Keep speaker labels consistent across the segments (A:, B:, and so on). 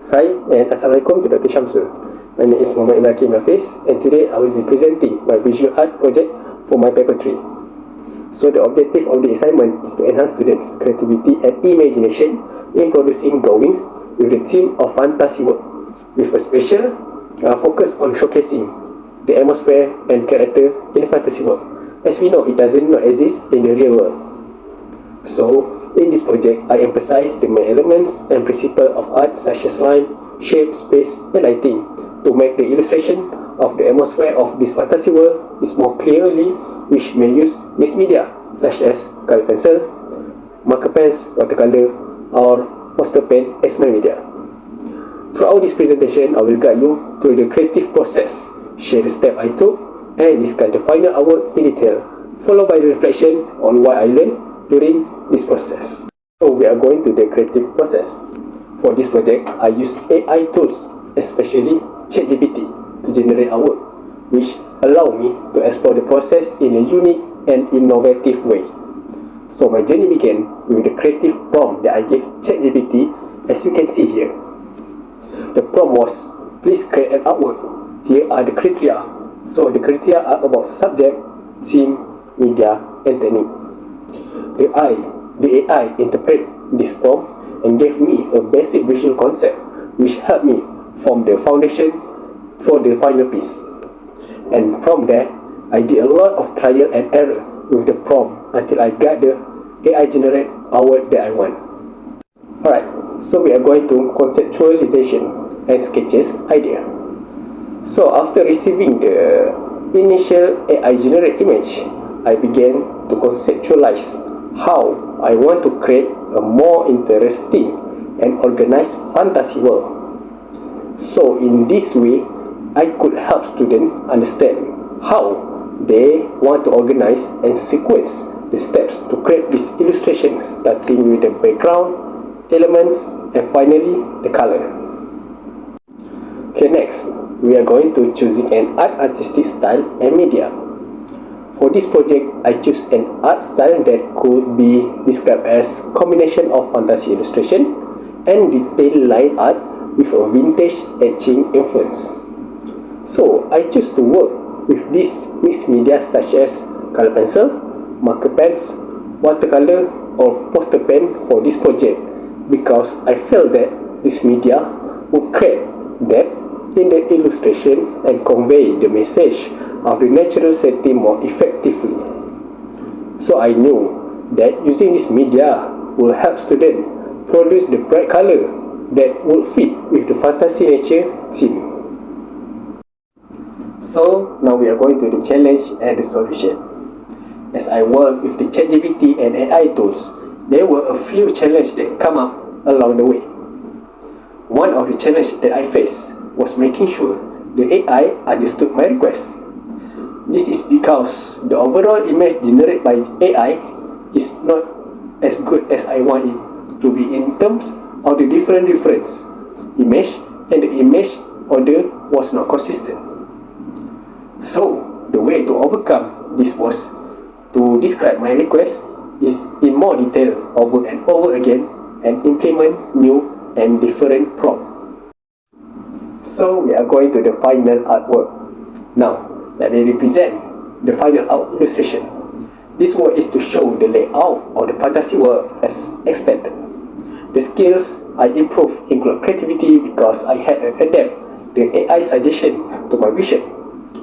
A: Hi and Assalamualaikum to Dr. Shamsul. My name is Muhammad Ibrahim Hafiz and today I will be presenting my visual art project for my paper 3. So the objective of the assignment is to enhance students' creativity and imagination in producing drawings with the theme of fantasy work, with a special focus on showcasing the atmosphere and character in fantasy work, as we know it doesn't not exist in the real world. So in this project, I emphasize the main elements and principles of art such as line, shape, space, and lighting to make the illustration of the atmosphere of this fantasy world is more clearly, which may use mixed media such as color pencil, marker pens, watercolor, or poster pen as my media. Throughout this presentation, I will guide you through the creative process, share the step I took, and discuss the final artwork in detail, followed by the reflection on what I learned during this process. So we are going to the creative process. For this project, I use AI tools, especially ChatGPT, to generate artwork, which allow me to explore the process in a unique and innovative way. So my journey began with the creative prompt that I gave ChatGPT, as you can see here. The prompt was, please create an artwork. Here are the criteria. So the criteria are about subject, theme, media, and technique. The AI interpreted this prompt and gave me a basic visual concept which helped me form the foundation for the final piece. And from there, I did a lot of trial and error with the prompt until I got the AI generate artwork that I want. Alright, so we are going to conceptualization and sketches idea. So after receiving the initial AI generate image, I began to conceptualize how I want to create a more interesting and organized fantasy world. So in this way, I could help students understand how they want to organize and sequence the steps to create this illustration, starting with the background, elements, and finally the color. Okay, next, we are going to choosing an artistic style and media. For this project, I choose an art style that could be described as combination of fantasy illustration and detailed line art with a vintage etching influence. So I choose to work with these mixed media such as color pencil, marker pens, watercolor, or poster pen for this project because I felt that this media would create depth in the illustration and convey the message of the natural setting more effectively. So I knew that using this media will help students produce the bright color that would fit with the fantasy nature theme. So now we are going to the challenge and the solution. As I work with the ChatGPT and AI tools, there were a few challenges that come up along the way. One of the challenges that I faced was making sure the AI understood my request. This is because the overall image generated by AI is not as good as I want it to be in terms of the different reference image, and the image order was not consistent. So the way to overcome this was to describe my request is in more detail over and over again and implement new and different prompts. So we are going to the final artwork. Now, let me represent the final art illustration. This work is to show the layout of the fantasy world as expected. The skills I improved include creativity because I had to adapt the AI suggestion to my vision.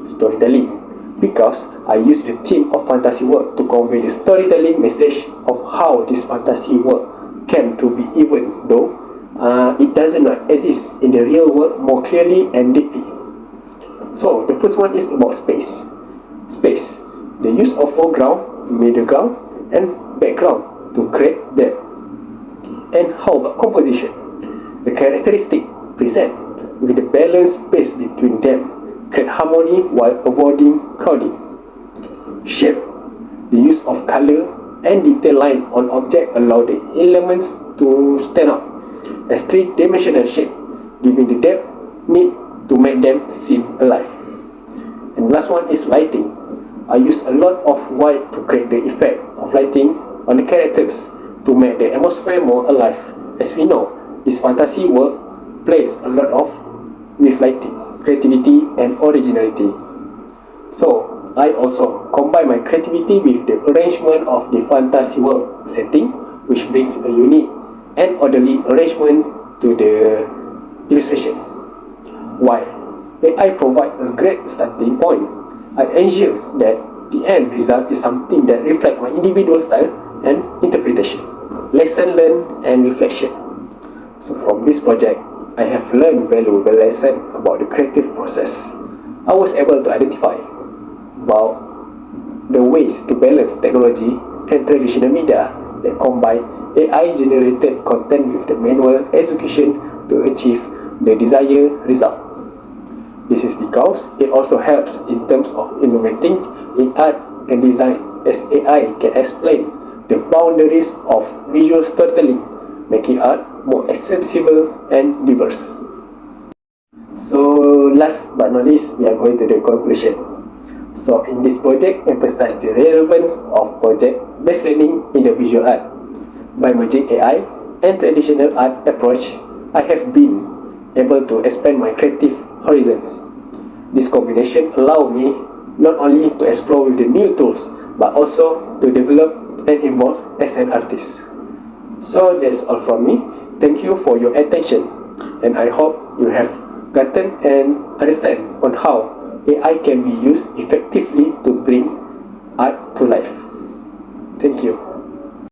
A: Storytelling because I used the theme of fantasy world to convey the storytelling message of how this fantasy world came to be, even though it does not exist in the real world more clearly and deeply. So the first one is about space. Space, the use of foreground, middle ground, and background to create depth. And how about composition? The characteristic present with the balanced space between them create harmony while avoiding crowding. Shape, the use of color and detail line on object allow the elements to stand out as three-dimensional shape, giving the depth need to make them seem alive. And last one is lighting. I use a lot of white to create the effect of lighting on the characters to make the atmosphere more alive. As we know, this fantasy world plays a lot of with lighting, creativity and originality. So I also combine my creativity with the arrangement of the fantasy world setting, which brings a unique and orderly arrangement to the illustration. While AI provide a great starting point, I ensure that the end result is something that reflects my individual style and interpretation. Lesson learned and reflection. So from this project, I have learned valuable lesson about the creative process. I was able to identify about the ways to balance technology and traditional media that combine AI-generated content with the manual execution to achieve the desired result. This is because it also helps in terms of innovating in art and design, as AI can explain the boundaries of visual storytelling, making art more accessible and diverse. So last but not least, we are going to the conclusion. So in this project, emphasize the relevance of project-based learning in the visual art. By merging AI and traditional art approach, I have been able to expand my creative horizons. This combination allows me not only to explore with the new tools, but also to develop and evolve as an artist. So that's all from me. Thank you for your attention, and I hope you have gotten and understand on how AI can be used effectively to bring art to life. Thank you.